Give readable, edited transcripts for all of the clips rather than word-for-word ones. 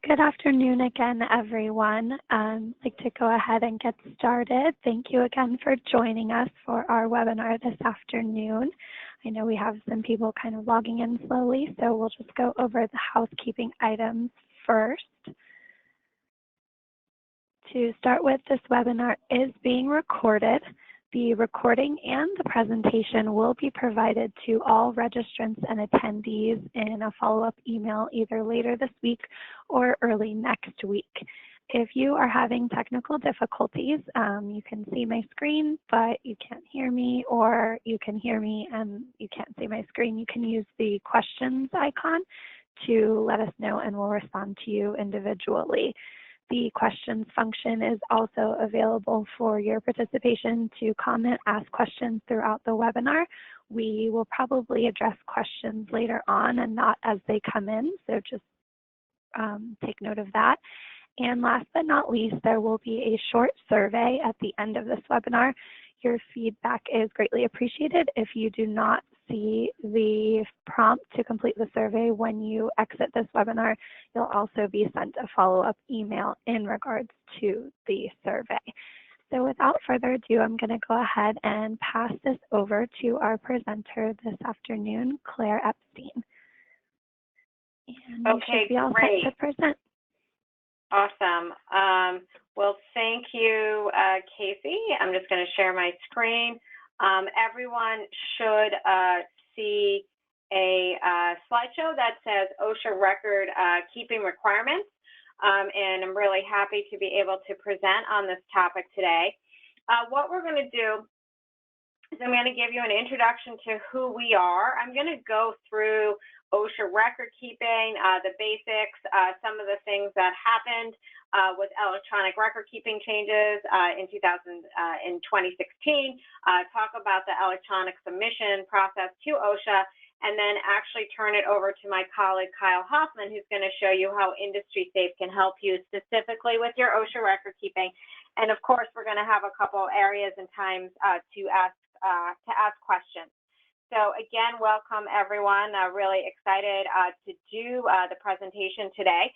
Good afternoon again, everyone. I'd like to go ahead and get started. Thank you again for joining us for our webinar this afternoon. I know we have some people kind of logging in slowly, so we'll just go over the housekeeping items first. To start with, this webinar is being recorded. The recording and the presentation will be provided to all registrants and attendees in a follow-up email either later this week or early next week. If you are having technical difficulties, you can see my screen, but you can't hear me, or you can hear me and you can't see my screen, you can use the questions icon to let us know and we'll respond to you individually. The questions function is also available for your participation to comment, ask questions throughout the webinar. We will probably address questions later on and not as they come in, so just take note of that. And last but not least, there will be a short survey at the end of this webinar. Your feedback is greatly appreciated. If you do not see the prompt to complete the survey when you exit this webinar, you'll also be sent a follow-up email in regards to the survey. So without further ado, I'm going to go ahead and pass this over to our presenter this afternoon, Claire Epstein. And you should be all set to present. Awesome. Well, thank you, Casey. I'm just going to share my screen. Everyone should see a slideshow that says OSHA record keeping requirements, and I'm really happy to be able to present on this topic today. What we're going to do is I'm going to give you an introduction to who we are. I'm going to go through OSHA record keeping, the basics, some of the things that happened with electronic record keeping changes in 2016, talk about the electronic submission process to OSHA, and then actually turn it over to my colleague Kyle Hoffman, who's going to show you how Industry Safe can help you specifically with your OSHA record keeping. And of course, we're going to have a couple areas and times to ask questions. So again, welcome everyone. Really excited to do the presentation today.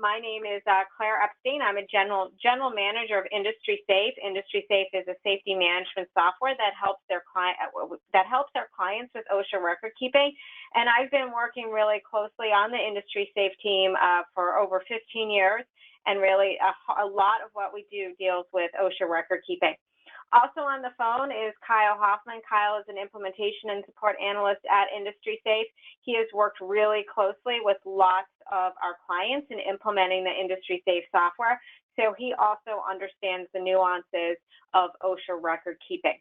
My name is Claire Epstein. I'm a general manager of Industry Safe. Industry Safe is a safety management software that helps their clients with OSHA record keeping. And I've been working really closely on the Industry Safe team for over 15 years, and really a lot of what we do deals with OSHA record keeping. Also on the phone is Kyle Hoffman. Kyle is an implementation and support analyst at Industry Safe. He has worked really closely with lots of our clients in implementing the Industry Safe software, so he also understands the nuances of OSHA record keeping.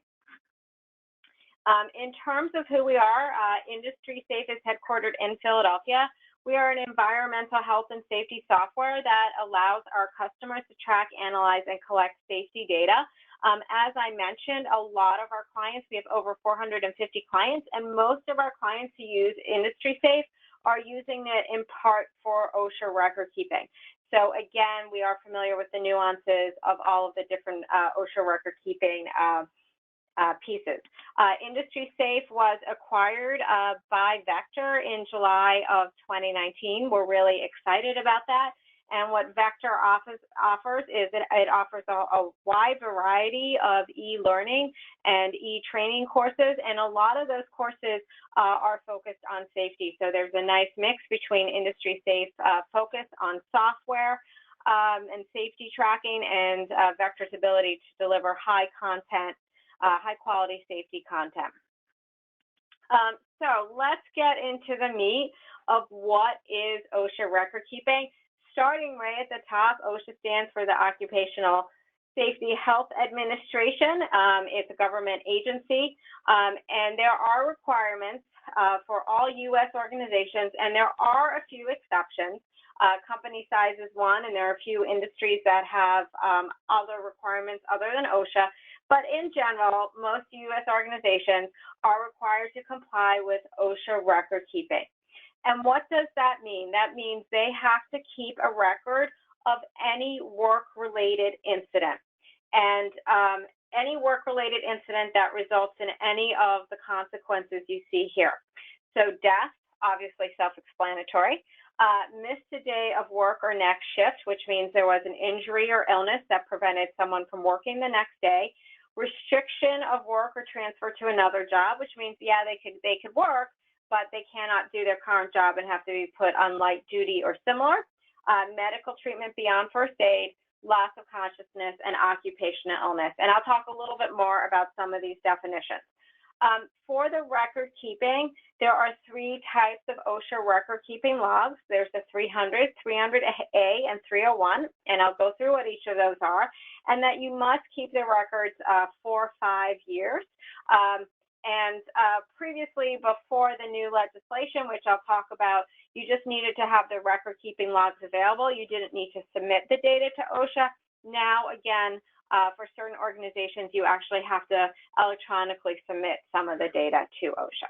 In terms of who we are, Industry Safe is headquartered in Philadelphia. We are an environmental health and safety software that allows our customers to track, analyze, and collect safety data. As I mentioned, a lot of our clients, we have over 450 clients, and most of our clients who use Industry Safe are using it in part for OSHA record keeping. So again, we are familiar with the nuances of all of the different OSHA record keeping pieces. Industry Safe was acquired by Vector in July of 2019. We're really excited about that. And what Vector offers is it offers a wide variety of e-learning and e-training courses, and a lot of those courses are focused on safety. So there's a nice mix between Industry Safe focus on software and safety tracking, and Vector's ability to deliver high quality safety content. So let's get into the meat of what is OSHA record keeping. Starting right at the top, OSHA stands for the Occupational Safety Health Administration. It's a government agency, and there are requirements for all U.S. organizations, and there are a few exceptions. Company size is one, and there are a few industries that have other requirements other than OSHA. But in general, most U.S. organizations are required to comply with OSHA record keeping. And what does that mean? That means they have to keep a record of any work-related incident. And any work-related incident that results in any of the consequences you see here. So death, obviously self-explanatory. Missed a day of work or next shift, which means there was an injury or illness that prevented someone from working the next day. Restriction of work or transfer to another job, which means, yeah, they could work, but they cannot do their current job and have to be put on light duty or similar. Medical treatment beyond first aid, loss of consciousness, and occupational illness. And I'll talk a little bit more about some of these definitions. For the record keeping, there are 3 types of OSHA record keeping logs. There's the 300, 300A, and 301, and I'll go through what each of those are, and that you must keep the records for 5 years. Previously, before the new legislation, which I'll talk about, you just needed to have the record keeping logs available. You didn't need to submit the data to OSHA. Now, again, for certain organizations, you actually have to electronically submit some of the data to OSHA.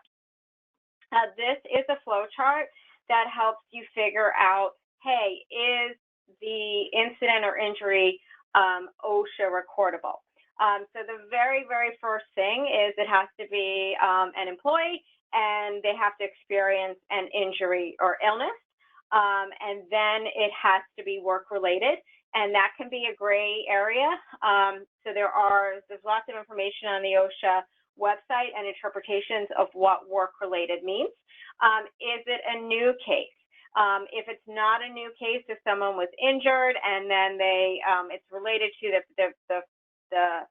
This is a flow chart that helps you figure out, hey, is the incident or injury OSHA recordable? So the very, very first thing is it has to be an employee, and they have to experience an injury or illness, and then it has to be work-related. And that can be a gray area. So there's lots of information on the OSHA website and interpretations of what work-related means. Is it a new case? If it's not a new case, if someone was injured and then it's related to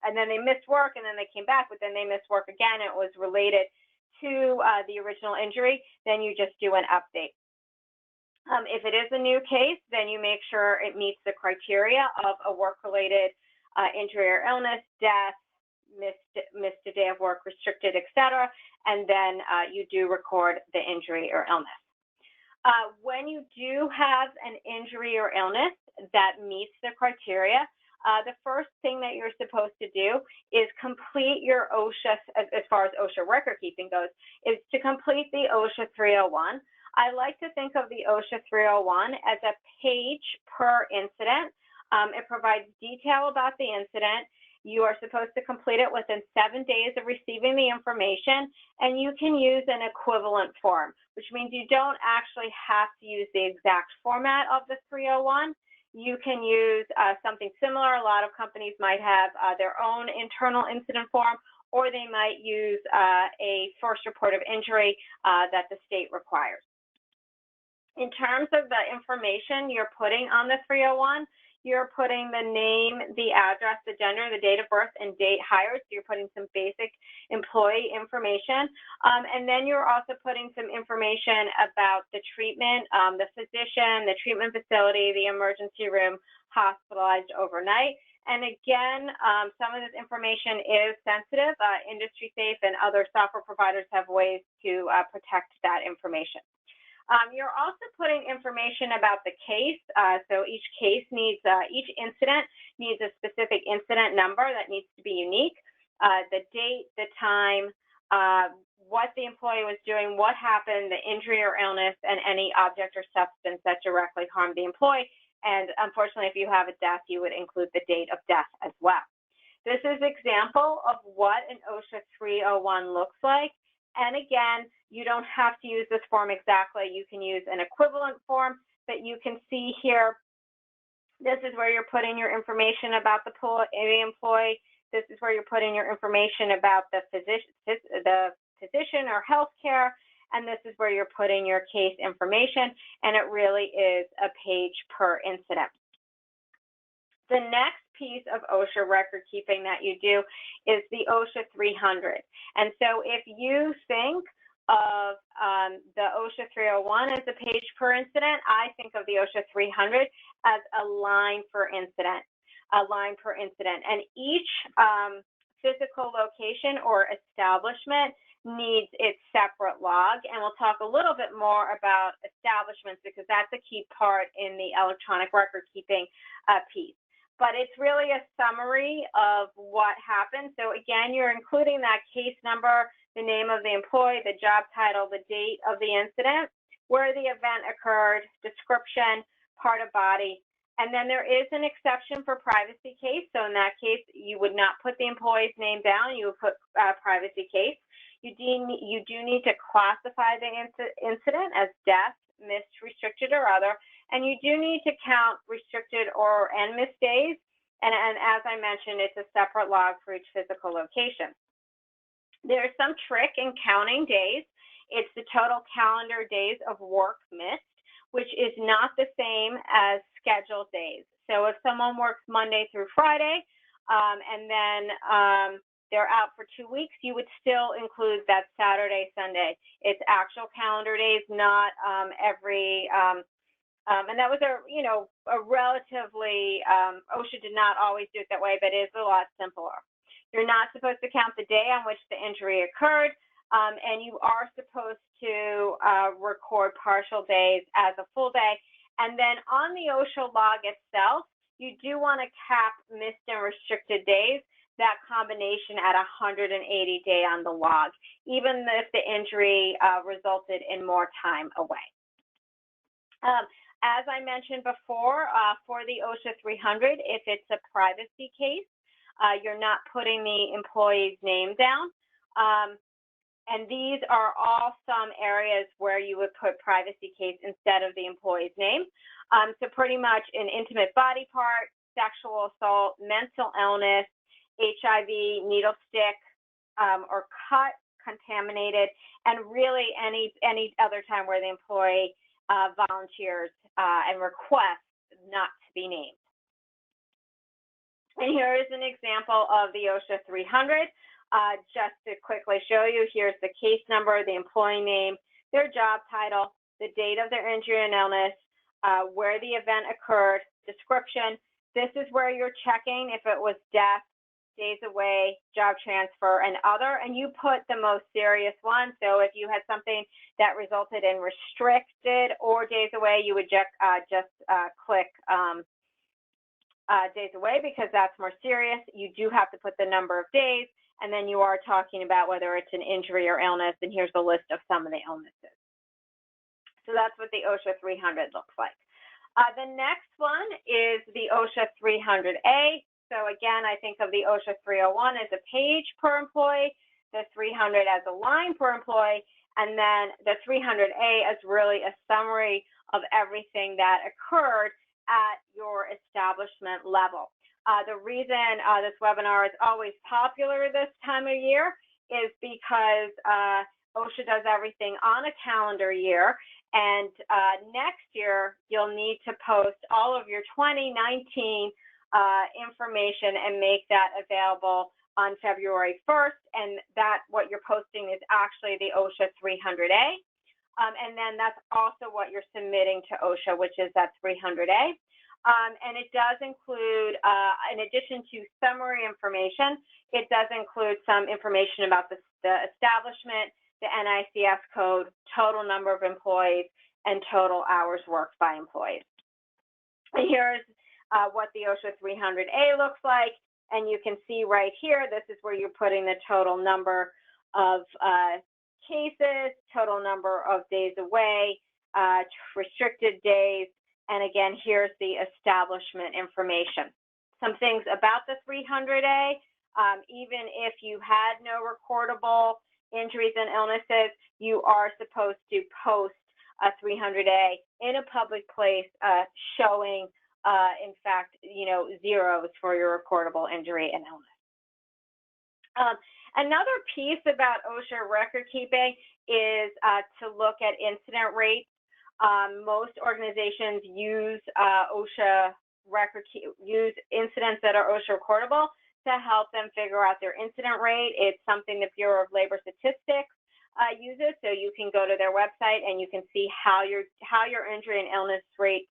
and then they missed work and then they came back, but then they missed work again, it was related to the original injury, then you just do an update. If it is a new case, then you make sure it meets the criteria of a work-related injury or illness, death, missed a day of work, restricted, etc., and then you do record the injury or illness. When you do have an injury or illness that meets the criteria, the first thing that you're supposed to do is complete your OSHA, as far as OSHA record keeping goes, is to complete the OSHA 301. I like to think of the OSHA 301 as a page per incident. It provides detail about the incident. You are supposed to complete it within 7 days of receiving the information, and you can use an equivalent form, which means you don't actually have to use the exact format of the 301. You can use something similar. A lot of companies might have their own internal incident form, or they might use a first report of injury that the state requires. In terms of the information you're putting on the 301, you're putting the name, the address, the gender, the date of birth, and date hired. So you're putting some basic employee information. And then you're also putting some information about the treatment, the physician, the treatment facility, the emergency room, hospitalized overnight. And again, some of this information is sensitive. Industry Safe and other software providers have ways to protect that information. You're also putting information about the case. So each case needs, each incident needs a specific incident number that needs to be unique. The date, the time, what the employee was doing, what happened, the injury or illness, and any object or substance that directly harmed the employee. And unfortunately, if you have a death, you would include the date of death as well. This is an example of what an OSHA 301 looks like. And again, you don't have to use this form exactly. You can use an equivalent form that you can see here. This is where you're putting your information about the employee. This is where you're putting your information about the physician or healthcare. And this is where you're putting your case information. And it really is a page per incident. The next piece of OSHA record keeping that you do is the OSHA 300. And so if you think of the OSHA 301 as a page per incident, I think of the OSHA 300 as a line per incident, And each physical location or establishment needs its separate log. And we'll talk a little bit more about establishments because that's a key part in the electronic record keeping piece. But it's really a summary of what happened. So again, you're including that case number, the name of the employee, the job title, the date of the incident, where the event occurred, description, part of body. And then there is an exception for privacy case. So in that case, you would not put the employee's name down. You would put privacy case. You do need to classify the incident as death, missed, restricted, or other. And you do need to count restricted and missed days. And as I mentioned, it's a separate log for each physical location. There's some trick in counting days. It's the total calendar days of work missed, which is not the same as scheduled days. So if someone works Monday through Friday, and then they're out for 2 weeks, you would still include that Saturday, Sunday. It's actual calendar days, not and that was a relatively, OSHA did not always do it that way, but it is a lot simpler. You're not supposed to count the day on which the injury occurred, and you are supposed to record partial days as a full day. And then on the OSHA log itself, you do want to cap missed and restricted days, that combination at 180 day on the log, even if the injury resulted in more time away. As I mentioned before, for the OSHA 300, if it's a privacy case, you're not putting the employee's name down. And these are all some areas where you would put privacy case instead of the employee's name. So pretty much an intimate body part, sexual assault, mental illness, HIV, needle stick, or cut, contaminated, and really any other time where the employee volunteers and requests not to be named. And here is an example of the OSHA 300. Just to quickly show you, here's the case number, the employee name, their job title, the date of their injury and illness, where the event occurred, description. This is where you're checking if it was death, days away, job transfer, and other, and you put the most serious one. So if you had something that resulted in restricted or days away, you would just click days away because that's more serious. You do have to put the number of days, and then you are talking about whether it's an injury or illness, and here's the list of some of the illnesses. So that's what the OSHA 300 looks like. The next one is the OSHA 300A. So again, I think of the OSHA 301 as a page per employee, the 300 as a line per employee, and then the 300A as really a summary of everything that occurred at your establishment level. The reason this webinar is always popular this time of year is because OSHA does everything on a calendar year, and next year you'll need to post all of your 2019 information and make that available on February 1st, and that what you're posting is actually the OSHA 300A, and then that's also what you're submitting to OSHA, which is that 300A. And it does include, in addition to summary information, it does include some information about the establishment, the NICS code, total number of employees, and total hours worked by employees. And here's what the OSHA 300A looks like, and you can see right here, this is where you're putting the total number of cases, total number of days away, restricted days, and again, here's the establishment information. Some things about the 300A, even if you had no recordable injuries and illnesses, you are supposed to post a 300A in a public place showing in fact, zeros for your recordable injury and illness. Another piece about OSHA record keeping is to look at incident rates. Most organizations use OSHA use incidents that are OSHA recordable to help them figure out their incident rate. It's something the Bureau of Labor Statistics uses, so you can go to their website and you can see how your injury and illness rates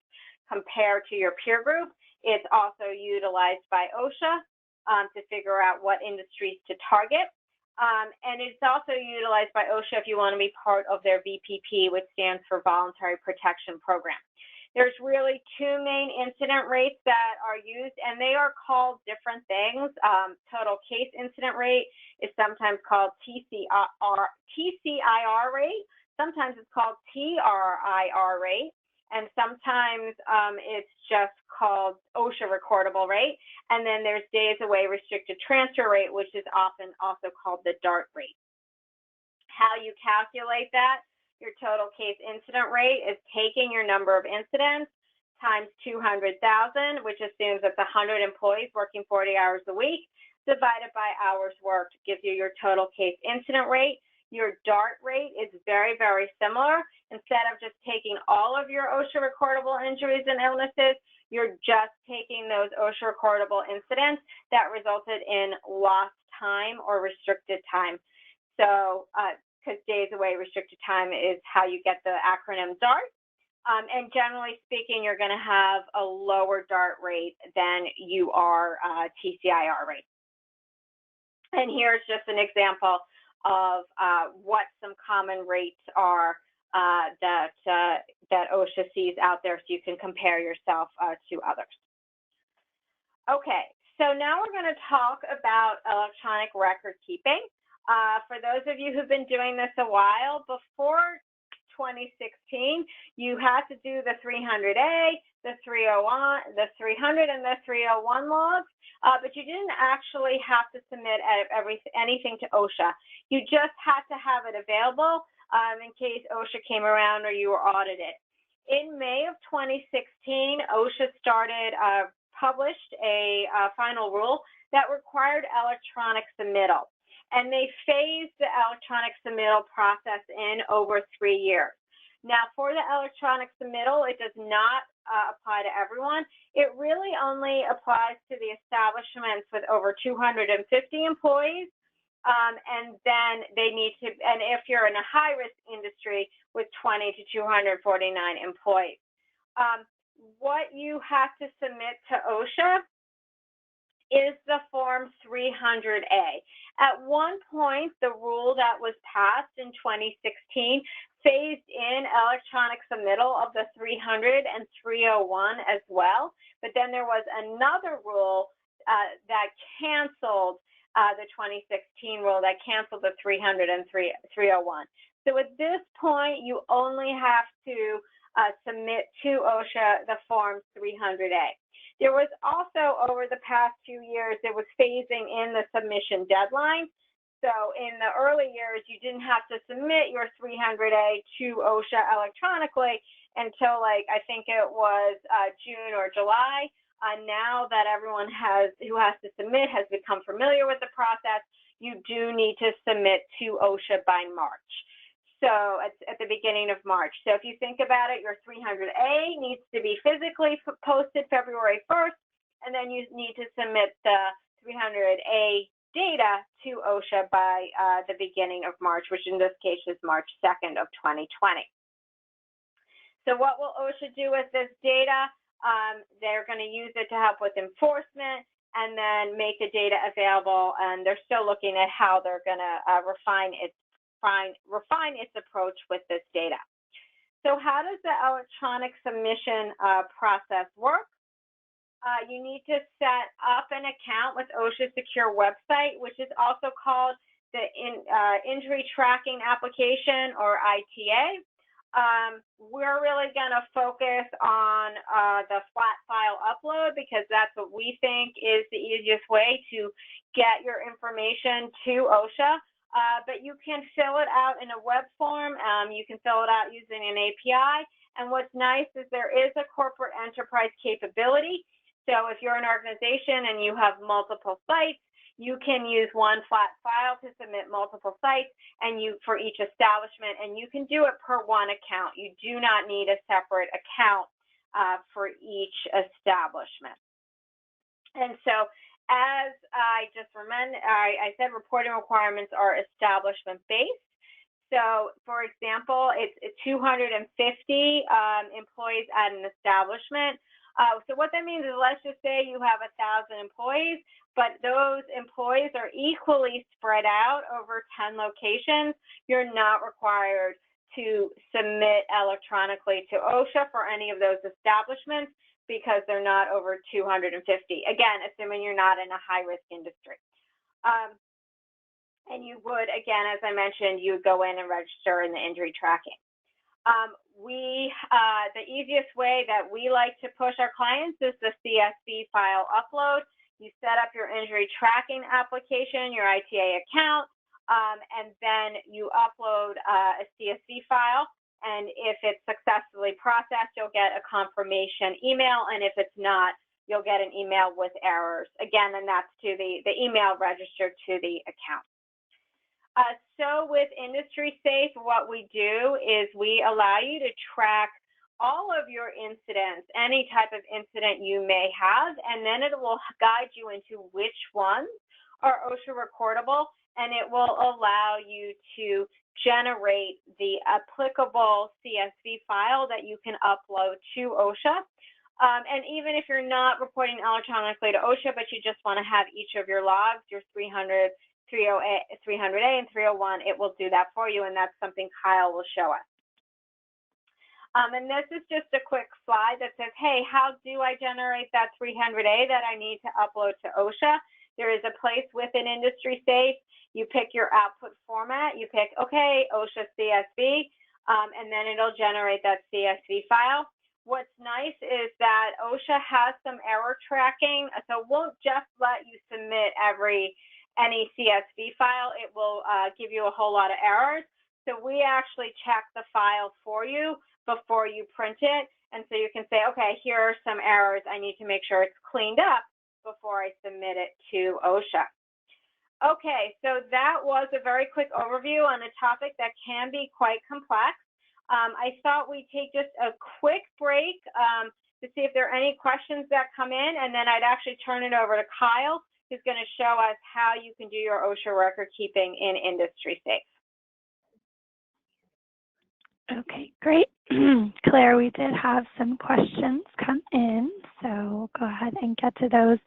compare to your peer group. It's also utilized by OSHA to figure out what industries to target. And it's also utilized by OSHA if you want to be part of their VPP, which stands for Voluntary Protection Program. There's really two main incident rates that are used, and they are called different things. Total case incident rate is sometimes called TCIR rate. Sometimes it's called TRIR rate. And sometimes it's just called OSHA recordable rate. And then there's days away restricted transfer rate, which is often also called the DART rate. How you calculate that Your total case incident rate is taking your number of incidents times 200,000, which assumes it's 100 employees working 40 hours a week, divided by hours worked, gives you your total case incident rate. Your DART rate is very, very similar. Instead of just taking all of your OSHA recordable injuries and illnesses, you're just taking those OSHA recordable incidents that resulted in lost time or restricted time. So, because days away restricted time is how you get the acronym DART. And generally speaking, you're going to have a lower DART rate than you are TCIR rate. And here's just an example of what some common rates are that OSHA sees out there, so you can compare yourself to others. Okay, so now we're going to talk about electronic record keeping. For those of you who've been doing this a while, before 2016, you had to do the 300A, the 301, the 300, and the 301 logs, but you didn't actually have to submit anything to OSHA. You just had to have it available in case OSHA came around or you were audited. In May of 2016, OSHA published a final rule that required electronic submittal. And they phased the electronic submittal process in over 3 years. Now, for the electronic submittal, it does not apply to everyone. It really only applies to the establishments with over 250 employees, and then they need to, and if you're in a high-risk industry with 20 to 249 employees. What you have to submit to OSHA is the Form 300A. At one point, the rule that was passed in 2016 phased in electronic submittal of the 300 and 301 as well, but then there was another rule that canceled the 2016 rule that canceled the 300 and 301. So at this point, you only have to submit to OSHA the Form 300A. There was also, over the past few years, it was phasing in the submission deadline. So in the early years, you didn't have to submit your 300A to OSHA electronically until, like, I think it was June or July. Now that everyone who has to submit has become familiar with the process, you do need to submit to OSHA by March. So at the beginning of March. So if you think about it, your 300A needs to be physically posted February 1st, and then you need to submit the 300A data to OSHA by the beginning of March, which in this case is March 2nd of 2020. So what will OSHA do with this data? They're going to use it to help with enforcement and then make the data available, and they're still looking at how they're going to refine its approach with this data. So how does the electronic submission process work? You need to set up an account with OSHA Secure website, which is also called the Injury Tracking Application, or ITA. We're really going to focus on the flat file upload because that's what we think is the easiest way to get your information to OSHA. But you can fill it out in a web form. You can fill it out using an API. And what's nice is there is a corporate enterprise capability. So if you're an organization and you have multiple sites, you can use one flat file to submit multiple sites and for each establishment, and you can do it per one account. You do not need a separate account for each establishment. And so, as I said, reporting requirements are establishment-based. So, for example, it's 250 employees at an establishment. So what that means is, let's just say you have 1,000 employees, but those employees are equally spread out over 10 locations. You're not required to submit electronically to OSHA for any of those establishments because they're not over 250. Again, assuming you're not in a high-risk industry. And you would, again, as I mentioned, you would go in and register in the injury tracking. The easiest way that we like to push our clients is the CSV file upload. You set up your injury tracking application, your ITA account. and then you upload a CSV file. And if it's successfully processed, you'll get a confirmation email. And if it's not, you'll get an email with errors. Again, and that's to the email registered to the account. So with Industry Safe, what we do is we allow you to track all of your incidents, any type of incident you may have, and then it will guide you into which ones are OSHA recordable, and it will allow you to generate the applicable CSV file that you can upload to OSHA. And even if you're not reporting electronically to OSHA, but you just want to have each of your logs, your 300, 300A, and 301, it will do that for you, and that's something Kyle will show us. And this is just a quick slide that says, hey, how do I generate that 300A that I need to upload to OSHA? There is a place within Industry Safe. You pick your output format. You pick, okay, OSHA CSV, and then it'll generate that CSV file. What's nice is that OSHA has some error tracking, so it won't just let you submit any CSV file. It will give you a whole lot of errors. So we actually check the file for you before you print it. And so you can say, okay, here are some errors. I need to make sure it's cleaned up before I submit it to OSHA. Okay, so that was a very quick overview on a topic that can be quite complex. I thought we'd take just a quick break to see if there are any questions that come in, and then I'd actually turn it over to Kyle, who's going to show us how you can do your OSHA record keeping in Industry Safe. Okay, great. Claire, we did have some questions come in, so go ahead and get to those.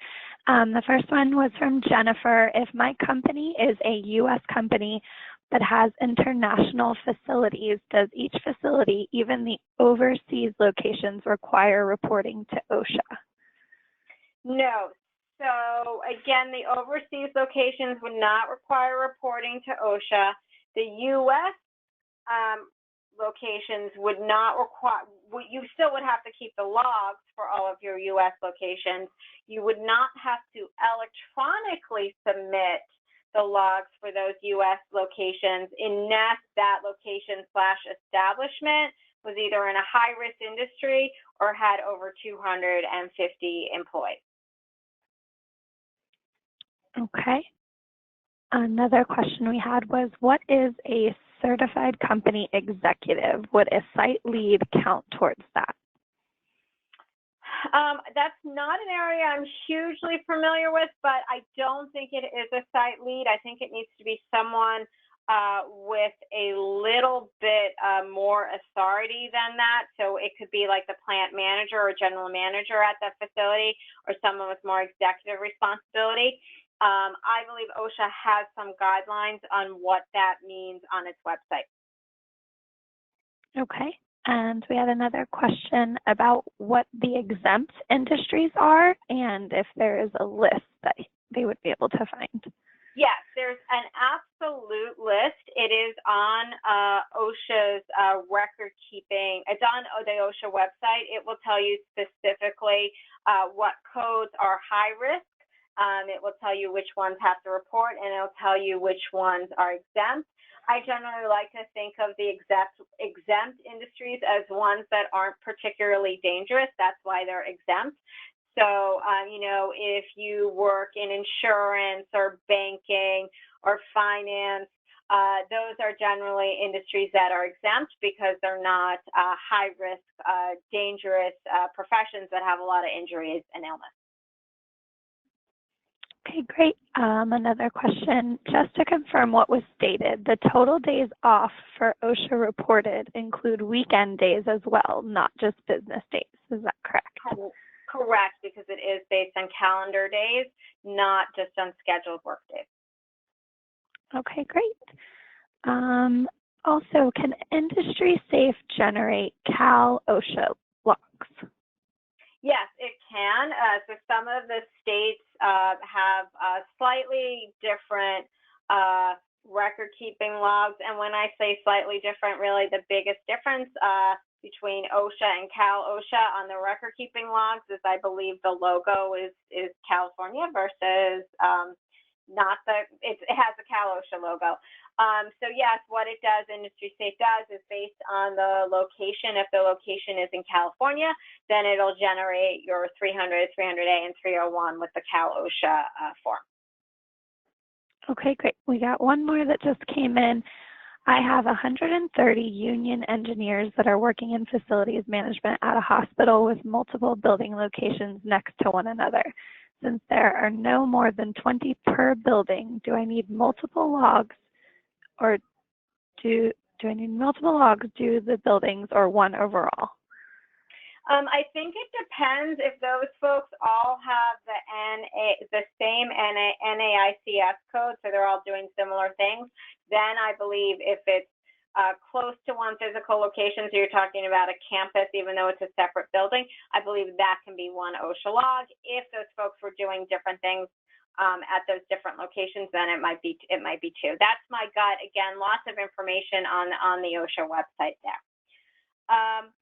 The first one was from Jennifer. If my company is a U.S. company that has international facilities, does each facility, even the overseas locations, require reporting to OSHA? No. So again, the overseas locations would not require reporting to OSHA. The U.S. Locations would not require, you still would have to keep the logs for all of your U.S. locations. You would not have to electronically submit the logs for those U.S. locations unless that location/establishment was either in a high-risk industry or had over 250 employees. Okay. Another question we had was, what is a certified company executive? Would a site lead count towards that? That's not an area I'm hugely familiar with, but I don't think it is a site lead. I think it needs to be someone with a little bit more authority than that. So it could be like the plant manager or general manager at that facility, or someone with more executive responsibility. I believe OSHA has some guidelines on what that means on its website. Okay. And we had another question about what the exempt industries are and if there is a list that they would be able to find. Yes, there's an absolute list. It is on OSHA's record keeping. It's on the OSHA website. It will tell you specifically what codes are high risk. It will tell you which ones have to report, and it'll tell you which ones are exempt. I generally like to think of the exempt industries as ones that aren't particularly dangerous. That's why they're exempt. So, you know, if you work in insurance or banking or finance, those are generally industries that are exempt because they're not high-risk, dangerous professions that have a lot of injuries and illness. Okay, great. Another question, just to confirm what was stated, the total days off for OSHA reported include weekend days as well, not just business days. Is that correct? Correct, because it is based on calendar days, not just on scheduled work days. Okay, great. Also, can Industry Safe generate Cal OSHA logs? Yes, it can. So some of the states have slightly different record-keeping logs. And when I say slightly different, really the biggest difference between OSHA and Cal OSHA on the record-keeping logs is I believe the logo is California versus it has the Cal OSHA logo. So yes, what it does, Industry Safe does, is based on the location. If the location is in California, then it'll generate your 300, 300A, and 301 with the Cal OSHA form. Okay, great. We got one more that just came in. I have 130 union engineers that are working in facilities management at a hospital with multiple building locations next to one another. Since there are no more than 20 per building, do I need multiple logs, or do I need multiple logs due to the buildings, or one overall? I think it depends. If those folks all have the same NAICS code, so they're all doing similar things, then I believe if it's close to one physical location, so you're talking about a campus, even though it's a separate building, I believe that can be one OSHA log. If those folks were doing different things at those different locations, then it might be two. That's my gut. Again, lots of information on the OSHA website there.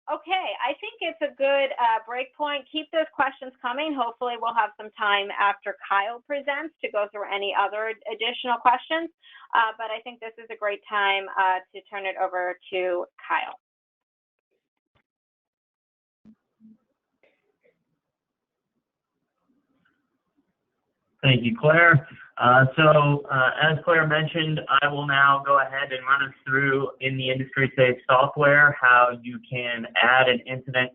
Okay, I think it's a good break point. Keep those questions coming. Hopefully we'll have some time after Kyle presents to go through any other additional questions. But I think this is a great time to turn it over to Kyle. Thank you, Claire. As Claire mentioned, I will now go ahead and run us through in the Industry Safe software how you can add an incident,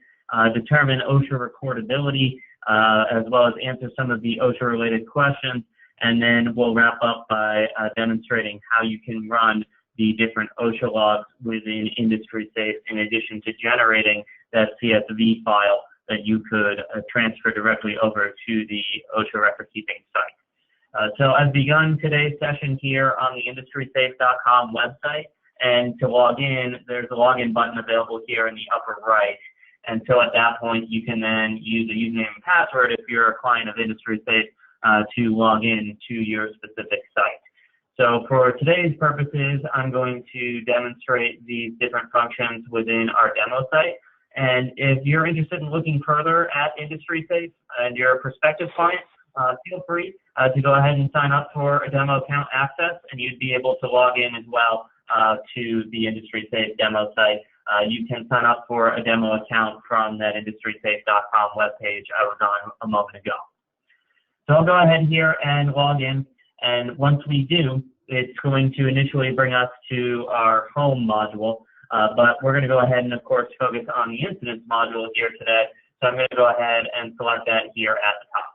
determine OSHA recordability, as well as answer some of the OSHA-related questions, and then we'll wrap up by demonstrating how you can run the different OSHA logs within Industry Safe in addition to generating that CSV file that you could transfer directly over to the OSHA record-keeping site. So I've begun today's session here on the industrysafe.com website, and to log in, there's a login button available here in the upper right. And so at that point, you can then use a username and password if you're a client of Industry Safe to log in to your specific site. So for today's purposes, I'm going to demonstrate these different functions within our demo site. And if you're interested in looking further at Industry Safe and you're a prospective client, feel free to go ahead and sign up for a demo account access, and you'd be able to log in as well to the Industry Safe demo site. You can sign up for a demo account from that industrysafe.com webpage I was on a moment ago. So I'll go ahead here and log in, and once we do, it's going to initially bring us to our home module. But we're going to go ahead and, of course, focus on the incidents module here today. So I'm going to go ahead and select that here at the top.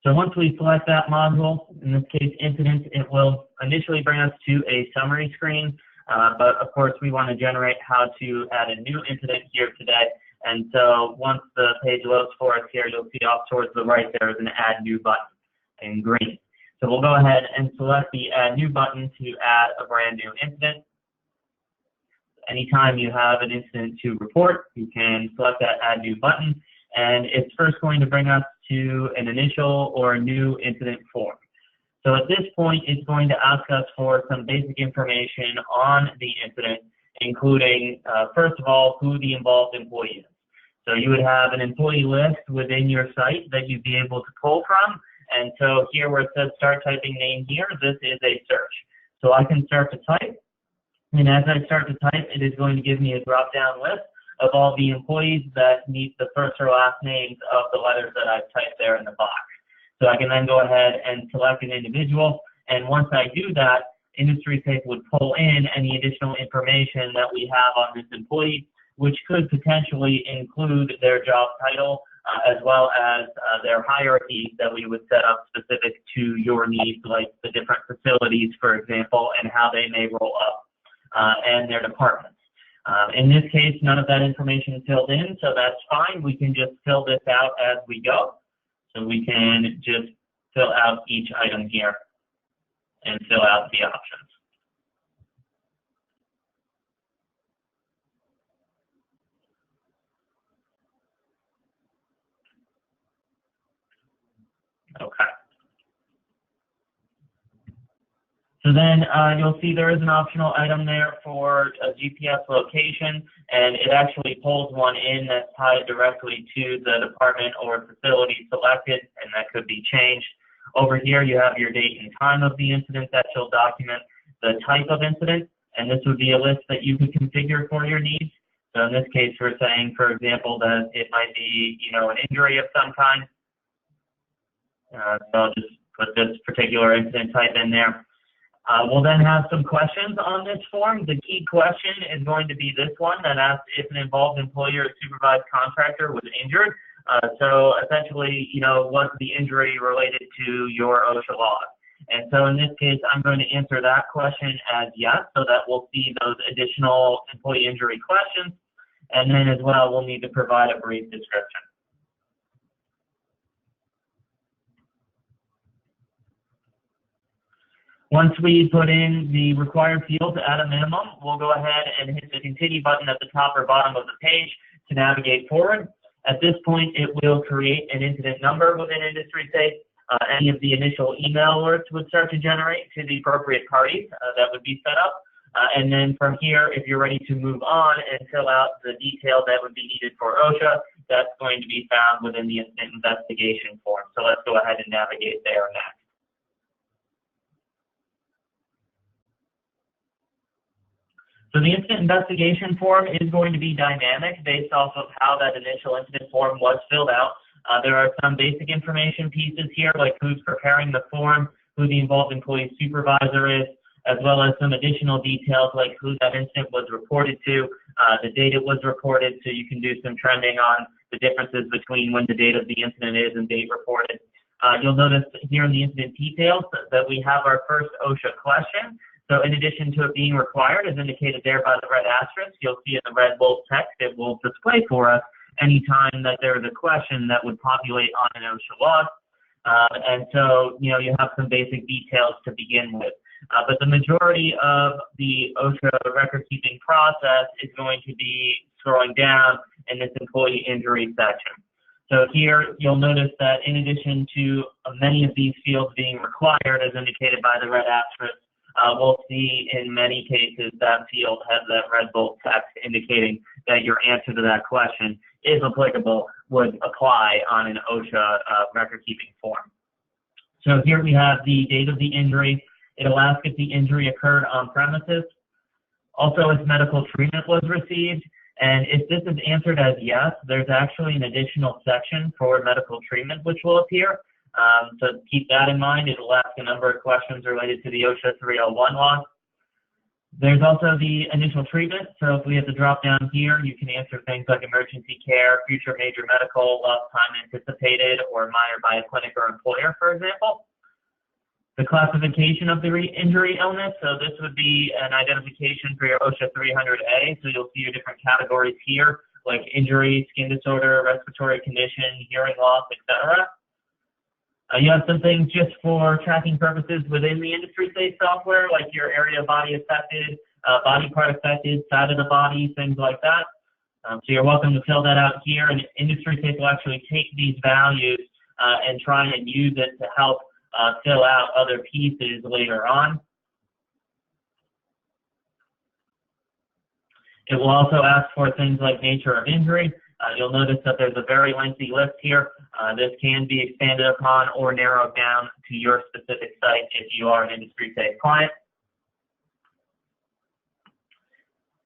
So once we select that module, in this case incidents, it will initially bring us to a summary screen. But of course, we want to generate how to add a new incident here today. And so once the page loads for us here, you'll see off towards the right there is an Add New button in green. So we'll go ahead and select the Add New button to add a brand new incident. Anytime you have an incident to report, you can select that Add New button, and it's first going to bring us to an initial or a new incident form. So at this point, it's going to ask us for some basic information on the incident, including, first of all, who the involved employee is. So you would have an employee list within your site that you'd be able to pull from. And so here where it says start typing name here, this is a search. So I can start to type. And as I start to type, it is going to give me a drop-down list of all the employees that meet the first or last names of the letters that I've typed there in the box. So I can then go ahead and select an individual, and once I do that, Industry Safe would pull in any additional information that we have on this employee, which could potentially include their job title, as well as their hierarchy that we would set up specific to your needs, like the different facilities, for example, and how they may roll up, and their departments. In this case, none of that information is filled in, so that's fine. We can just fill this out as we go. So we can just fill out each item here and fill out the options. Okay. So then you'll see there is an optional item there for a GPS location, and it actually pulls one in that's tied directly to the department or facility selected, and that could be changed. Over here, you have your date and time of the incident that you'll document, the type of incident, and this would be a list that you could configure for your needs. So in this case, we're saying, for example, that it might be, an injury of some kind. So I'll just put this particular incident type in there. We'll then have some questions on this form. The key question is going to be this one that asks if an involved employee or supervised contractor was injured. So essentially, was the injury related to your OSHA laws? And so in this case, I'm going to answer that question as yes, so that we'll see those additional employee injury questions. And then as well, we'll need to provide a brief description. Once we put in the required fields at a minimum, we'll go ahead and hit the continue button at the top or bottom of the page to navigate forward. At this point, it will create an incident number within Industry Safe. Any of the initial email alerts would start to generate to the appropriate parties that would be set up. And then from here, if you're ready to move on and fill out the detail that would be needed for OSHA, that's going to be found within the incident investigation form. So let's go ahead and navigate there next. So the incident investigation form is going to be dynamic based off of how that initial incident form was filled out. There are some basic information pieces here, like who's preparing the form, who the involved employee supervisor is, as well as some additional details like who that incident was reported to, the date it was reported, so you can do some trending on the differences between when the date of the incident is and date reported. You'll notice here in the incident details that we have our first OSHA question. So in addition to it being required, as indicated there by the red asterisk, you'll see in the red bold text it will display for us anytime that there is a question that would populate on an OSHA log. And so, you have some basic details to begin with. But the majority of the OSHA record-keeping process is going to be scrolling down in this employee injury section. So here, you'll notice that in addition to many of these fields being required, as indicated by the red asterisk, we'll see in many cases that field has that red bold text indicating that your answer to that question, if applicable, would apply on an OSHA record-keeping form. So here we have the date of the injury. It'll ask if the injury occurred on premises. Also, if medical treatment was received. And if this is answered as yes, there's actually an additional section for medical treatment which will appear. So keep that in mind. It'll ask a number of questions related to the OSHA 301 law. There's also the initial treatment. So if we have to drop down here, you can answer things like emergency care, future major medical, lost time anticipated, or minor by a clinic or employer, for example. The classification of the injury illness. So this would be an identification for your OSHA 300A. So you'll see your different categories here, like injury, skin disorder, respiratory condition, hearing loss, etc. You have some things just for tracking purposes within the Industry Safe software, like your area of body affected, body part affected, side of the body, things like that. So you're welcome to fill that out here, and Industry Safe will actually take these values and try and use it to help fill out other pieces later on. It will also ask for things like nature of injury. You'll notice that there's a very lengthy list here. This can be expanded upon or narrowed down to your specific site if you are an Industry Safe client.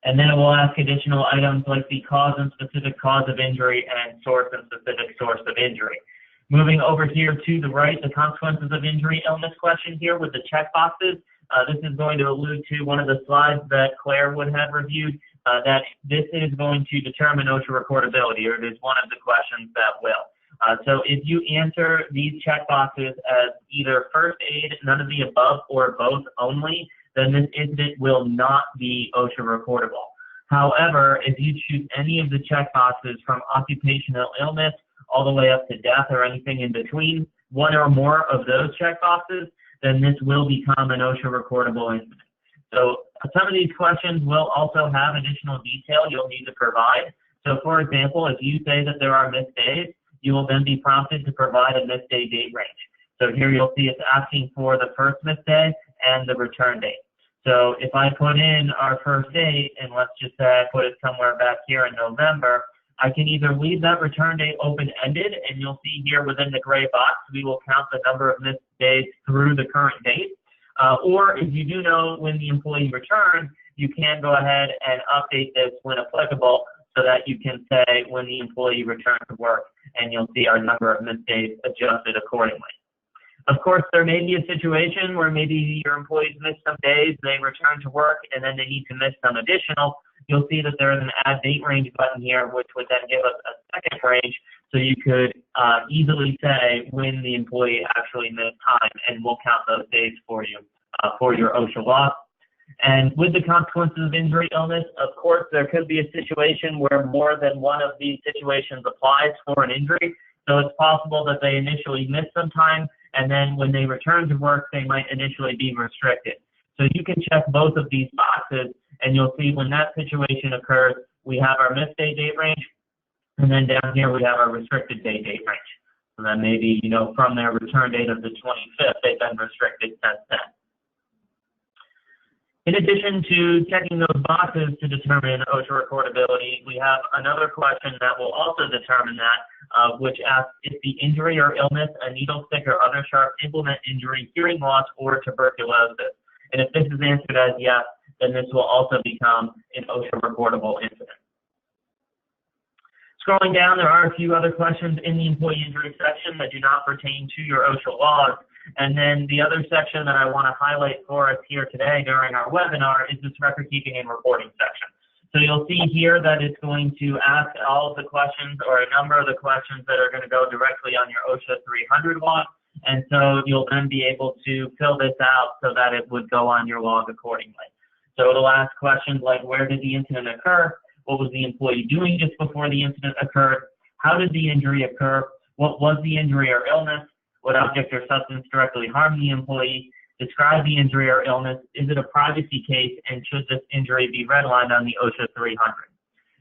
And then it will ask additional items like the cause and specific cause of injury and source and specific source of injury. Moving over here to the right, the consequences of injury illness question here with the checkboxes. This is going to allude to one of the slides that Claire would have reviewed, that this is going to determine OSHA reportability, or it is one of the questions that will. So if you answer these checkboxes as either first aid, none of the above, or both only, then this incident will not be OSHA reportable. However, if you choose any of the checkboxes from occupational illness all the way up to death or anything in between, one or more of those checkboxes, then this will become an OSHA reportable incident. So some of these questions will also have additional detail you'll need to provide. So for example, if you say that there are missed days, you will then be prompted to provide a missed day date range. So here you'll see it's asking for the first missed day and the return date. So if I put in our first date, and let's just say I put it somewhere back here in November, I can either leave that return date open-ended, and you'll see here within the gray box, we will count the number of missed days through the current date. Or if you do know when the employee returns, you can go ahead and update this when applicable so that you can say when the employee returns to work, and you'll see our number of missed days adjusted accordingly. Of course, there may be a situation where maybe your employees miss some days, they return to work, and then they need to miss some additional. You'll see that there is an add date range button here, which would then give us a second range, so you could easily say when the employee actually missed time, and we'll count those days for you for your OSHA loss. And with the consequences of injury, illness, of course, there could be a situation where more than one of these situations applies for an injury. So it's possible that they initially miss some time, and then when they return to work, they might initially be restricted. So you can check both of these boxes, and you'll see when that situation occurs, we have our missed day date range, and then down here we have our restricted day date range. So then maybe, you know, from their return date of the 25th, they've been restricted since then. In addition to checking those boxes to determine OSHA recordability, we have another question that will also determine that, which asks if the injury or illness, a needle stick or other sharp implement injury, hearing loss, or tuberculosis. And if this is answered as yes, then this will also become an OSHA reportable incident. Scrolling down, there are a few other questions in the employee injury section that do not pertain to your OSHA laws. And then the other section that I want to highlight for us here today during our webinar is this record keeping and reporting section. So you'll see here that it's going to ask all of the questions, or a number of the questions that are going to go directly on your OSHA 300 log. And so you'll then be able to fill this out so that it would go on your log accordingly. So it'll ask questions like, where did the incident occur? What was the employee doing just before the incident occurred? How did the injury occur? What was the injury or illness? What object or substance directly harmed the employee? Describe the injury or illness. Is it a privacy case? And should this injury be redlined on the OSHA 300?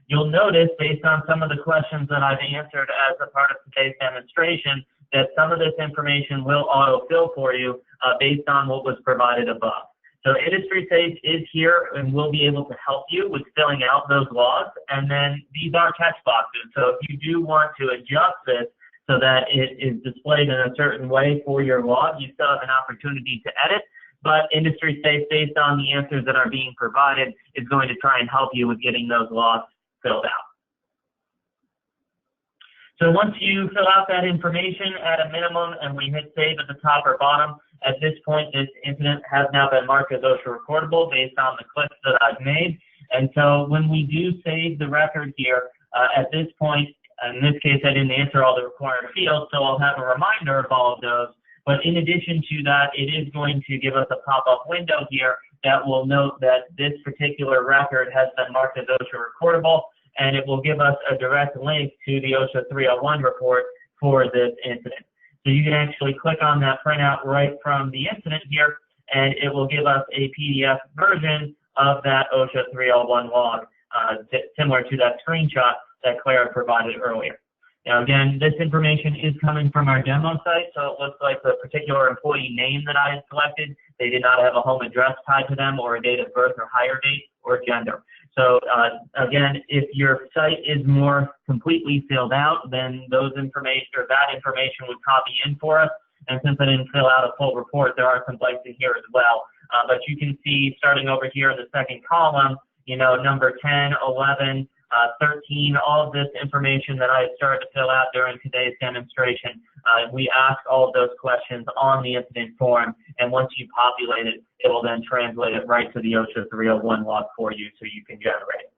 You'll notice, based on some of the questions that I've answered as a part of today's demonstration, that some of this information will autofill for you based on what was provided above. So Industry Safe is here and will be able to help you with filling out those logs. And then these are text boxes. So if you do want to adjust this so that it is displayed in a certain way for your log, you still have an opportunity to edit. But Industry Safe, based on the answers that are being provided, is going to try and help you with getting those logs filled out. So once you fill out that information at a minimum and we hit save at the top or bottom, at this point this incident has now been marked as OSHA recordable based on the clicks that I've made. And so when we do save the record here, at this point, in this case I didn't answer all the required fields, so I'll have a reminder of all of those. But in addition to that, it is going to give us a pop-up window here that will note that this particular record has been marked as OSHA recordable, and it will give us a direct link to the OSHA 301 report for this incident. So you can actually click on that printout right from the incident here, and it will give us a PDF version of that OSHA 301 log, similar to that screenshot that Claire provided earlier. Now again, this information is coming from our demo site, so it looks like the particular employee name that I had selected, they did not have a home address tied to them, or a date of birth or hire date or gender. So again, if your site is more completely filled out, then those information, or that information, would copy in for us. And since I didn't fill out a full report, there are some blanks in here as well. But you can see, starting over here in the second column, you know, number 10, 11, 13, all of this information that I started to fill out during today's demonstration. We ask all of those questions on the incident form, and once you populate it, it will then translate it right to the OSHA 301 log for you so you can generate it.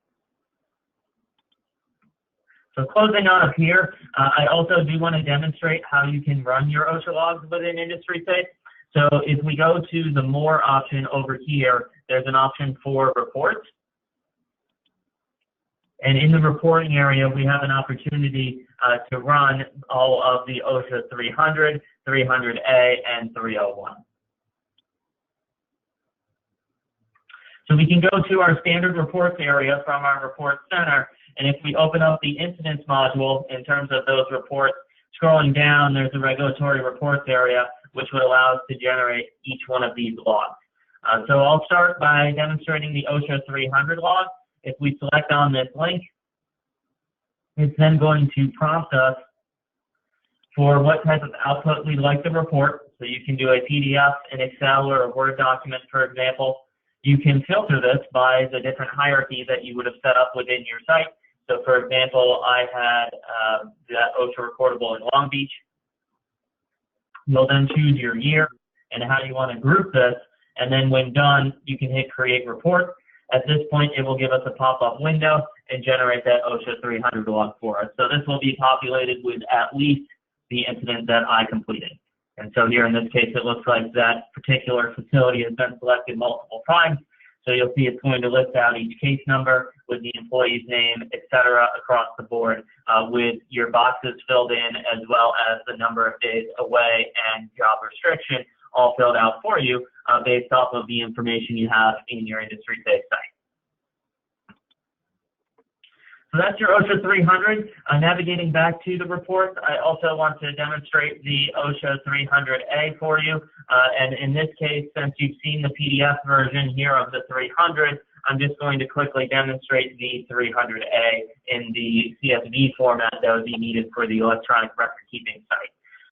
So closing on up here, I also do want to demonstrate how you can run your OSHA logs within Industry Safe. So if we go to the More option over here, there's an option for reports. And in the reporting area, we have an opportunity to run all of the OSHA 300, 300A, and 301. So we can go to our standard reports area from our report center, and if we open up the incidents module in terms of those reports, scrolling down, there's the regulatory reports area, which would allow us to generate each one of these logs. So I'll start by demonstrating the OSHA 300 log. If we select on this link, It's then going to prompt us for what type of output we'd like to report. So you can do a PDF, an Excel, or a Word document, for example. You can filter this by the different hierarchy that you would have set up within your site. So for example, I had that OSHA recordable in Long Beach. You'll then choose your year and how you want to group this. And then when done, you can hit Create Report. At this point, it will give us a pop-up window and generate that OSHA 300 log for us. So this will be populated with at least the incident that I completed. And so here in this case, it looks like that particular facility has been selected multiple times. So you'll see it's going to list out each case number with the employee's name, et cetera, across the board with your boxes filled in, as well as the number of days away and job restriction all filled out for you based off of the information you have in your Industry Safe site. So that's your OSHA 300. Navigating back to the reports, I also want to demonstrate the OSHA 300A for you. And in this case, since you've seen the PDF version here of the 300, I'm just going to quickly demonstrate the 300A in the CSV format that would be needed for the electronic record keeping site.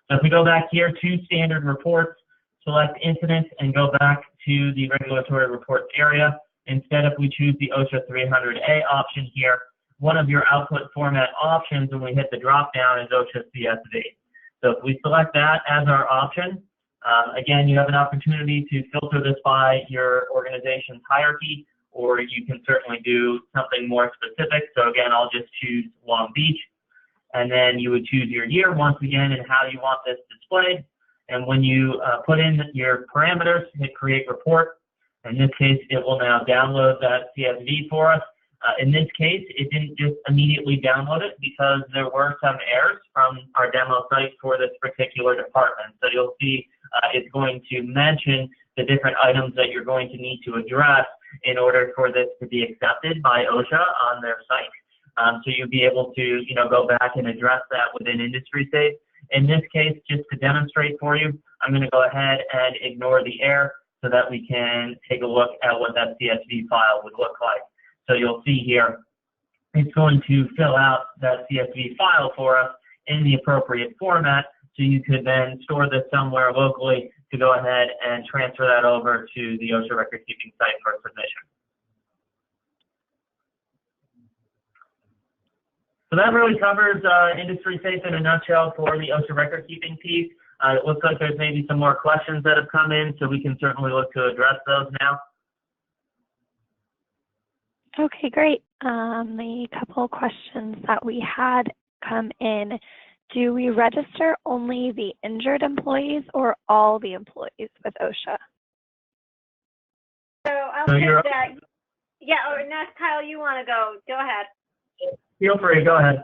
So if we go back here to standard reports, select incidents and go back to the regulatory reports area. Instead, if we choose the OSHA 300A option here, one of your output format options when we hit the drop down is OSHA CSV. So if we select that as our option, again, you have an opportunity to filter this by your organization's hierarchy, or you can certainly do something more specific. So again, I'll just choose Long Beach, and then you would choose your year once again and how you want this displayed. And when you put in your parameters, hit Create Report. In this case, it will now download that CSV for us. In this case, it didn't just immediately download it because there were some errors from our demo site for this particular department. So you'll see it's going to mention the different items that you're going to need to address in order for this to be accepted by OSHA on their site. So you'll be able to, go back and address that within Industry Safe. In this case, just to demonstrate for you, I'm going to go ahead and ignore the error so that we can take a look at what that CSV file would look like. So you'll see here, it's going to fill out that CSV file for us in the appropriate format, so you could then store this somewhere locally to go ahead and transfer that over to the OSHA record keeping site for submission. So that really covers Industry Safe in a nutshell for the OSHA record keeping piece. It looks like there's maybe some more questions that have come in, so we can certainly look to address those now. Okay, great. The couple questions that we had come in, do we register only the injured employees or all the employees with OSHA? So I'll take that. Yeah, or now, Kyle, you want to go. Go ahead. Feel free, go ahead.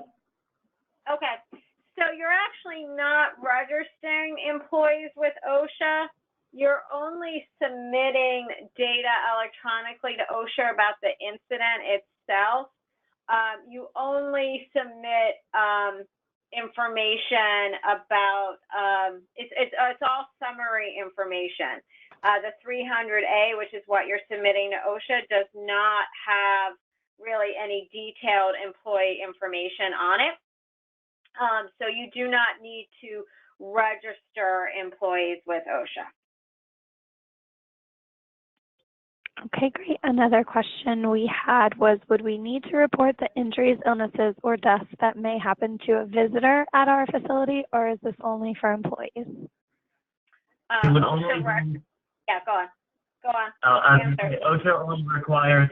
Okay, so you're actually not registering employees with OSHA. You're only submitting data electronically to OSHA about the incident itself. You only submit information about, it's all summary information. The 300A, which is what you're submitting to OSHA, does not have really any detailed employee information on it. So you do not need to register employees with OSHA. Okay, great. Another question we had was, would we need to report the injuries, illnesses, or deaths that may happen to a visitor at our facility, or is this only for employees? It would only yeah, go on. Go on. OSHA only requires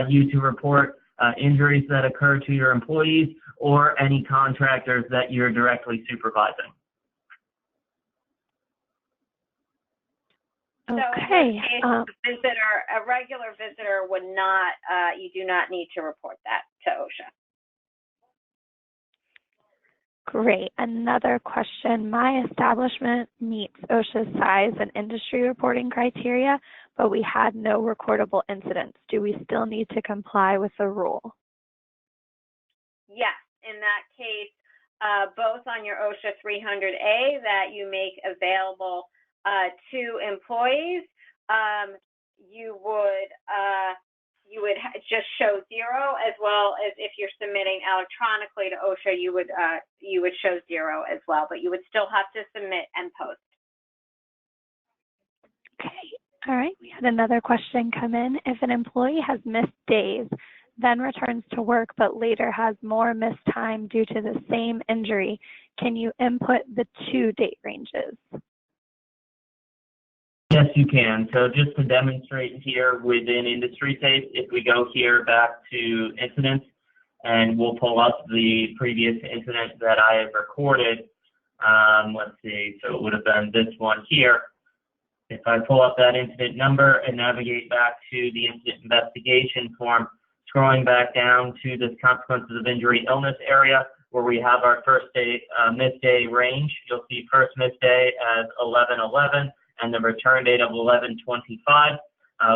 you to report injuries that occur to your employees or any contractors that you're directly supervising. Okay. So in this case, a regular visitor would not, you do not need to report that to OSHA. Great. Another question. My establishment meets OSHA's size and industry reporting criteria, but we had no recordable incidents. Do we still need to comply with the rule? Yes. In that case, both on your OSHA 300A that you make available to employees, you would you would just show 0, as well as if you're submitting electronically to OSHA, you would show 0 as well, but you would still have to submit and post. Okay, all right, we had another question come in. If an employee has missed days, then returns to work, but later has more missed time due to the same injury, can you input the 2 date ranges? Yes, you can. So just to demonstrate here within Industry Safe, if we go here back to incidents, and we'll pull up the previous incident that I have recorded. Let's see, so it would have been this one here. If I pull up that incident number and navigate back to the incident investigation form, scrolling back down to this consequences of injury illness area where we have our first day missed day range, you'll see first missed day as 11/11 and the return date of 11/25.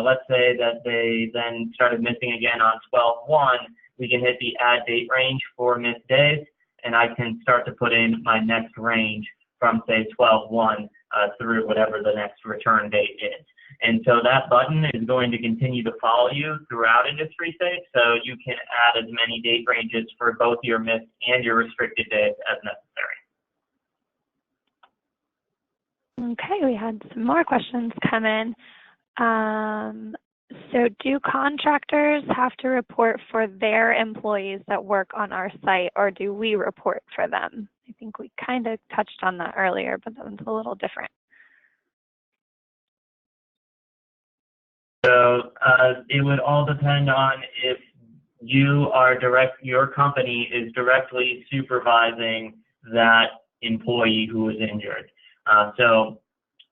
Let's say that they then started missing again on 12/1. We can hit the add date range for missed days, and I can start to put in my next range from, say, 12/1 through whatever the next return date is. And so that button is going to continue to follow you throughout Industry Safe, so you can add as many date ranges for both your missed and your restricted days as necessary. Okay, we had some more questions come in. So do contractors have to report for their employees that work on our site, or do we report for them? I think we kind of touched on that earlier, but that one's a little different. So it would all depend on if your company is directly supervising that employee who was injured. So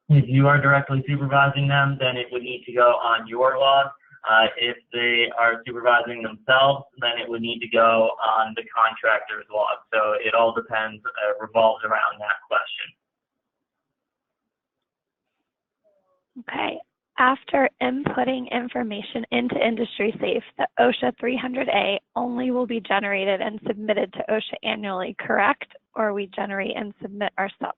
if you are directly supervising them, then it would need to go on your log. If they are supervising themselves, then it would need to go on the contractor's log. So it all depends, revolves around that question. Okay. After inputting information into Industry Safe, the OSHA 300A only will be generated and submitted to OSHA annually, correct? Or we generate and submit ourselves?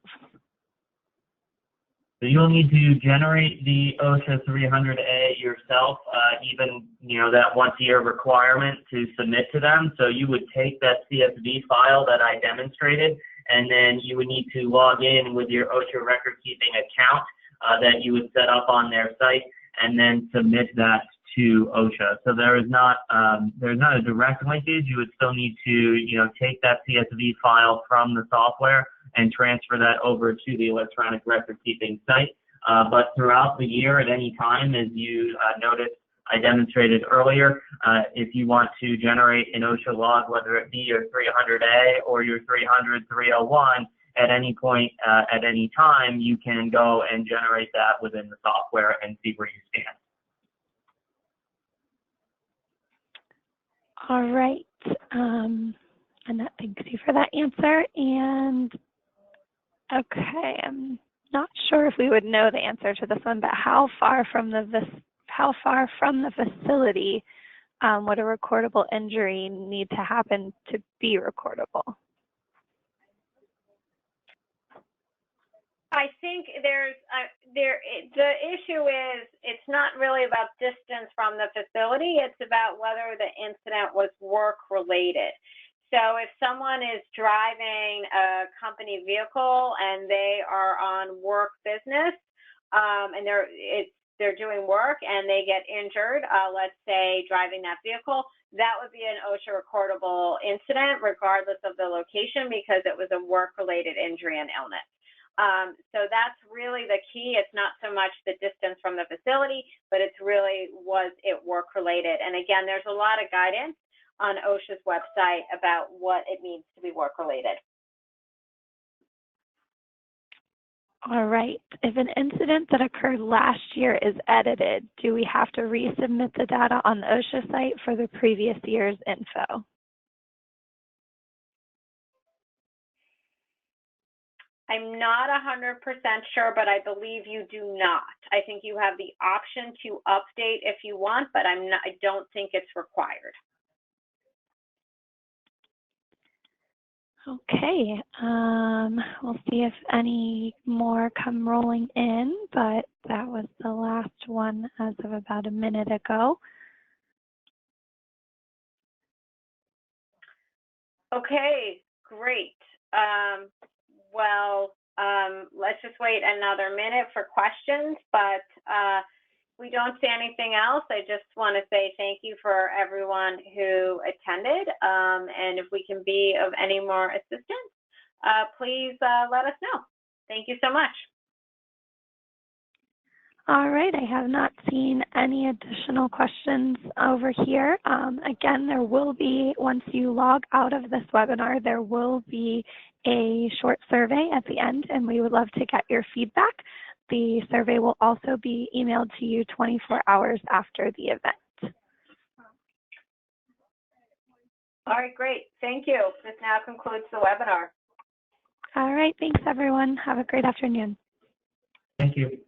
So you'll need to generate the OSHA 300A yourself, even that once-a-year requirement to submit to them. So you would take that CSV file that I demonstrated, and then you would need to log in with your OSHA record-keeping account that you would set up on their site, and then submit that to OSHA. So there's not a direct linkage. You would still need to take that CSV file from the software and transfer that over to the electronic record keeping site. But throughout the year, at any time, as you noticed, I demonstrated earlier, if you want to generate an OSHA log, whether it be your 300A or your 300-301, at any point, at any time, you can go and generate that within the software and see where you stand. All right. Annette, thanks you for that answer. And okay, I'm not sure if we would know the answer to this one, but how far from the facility would a recordable injury need to happen to be recordable? I think the issue is it's not really about distance from the facility. It's about whether the incident was work related. So if someone is driving a company vehicle and they are on work business, and they're doing work and they get injured, let's say driving that vehicle, that would be an OSHA recordable incident regardless of the location because it was a work-related injury and illness. So that's really the key. It's not so much the distance from the facility, but it's really, was it work-related? And again, there's a lot of guidance on OSHA's website about what it means to be work-related. All right. If an incident that occurred last year is edited, do we have to resubmit the data on the OSHA site for the previous year's info? I'm not 100% sure, but I believe you do not. I think you have the option to update if you want, but I don't think it's required. Okay, we'll see if any more come rolling in, but that was the last one as of about a minute ago. Okay, great. Let's just wait another minute for questions, but we don't see anything else. I just want to say thank you for everyone who attended, and if we can be of any more assistance, please let us know. Thank you so much. All right, I have not seen any additional questions over here. Again, there will be, once you log out of this webinar, there will be a short survey at the end, and we would love to get your feedback. The survey will also be emailed to you 24 hours after the event. All right, great. Thank you. This now concludes the webinar. All right, thanks everyone. Have a great afternoon. Thank you.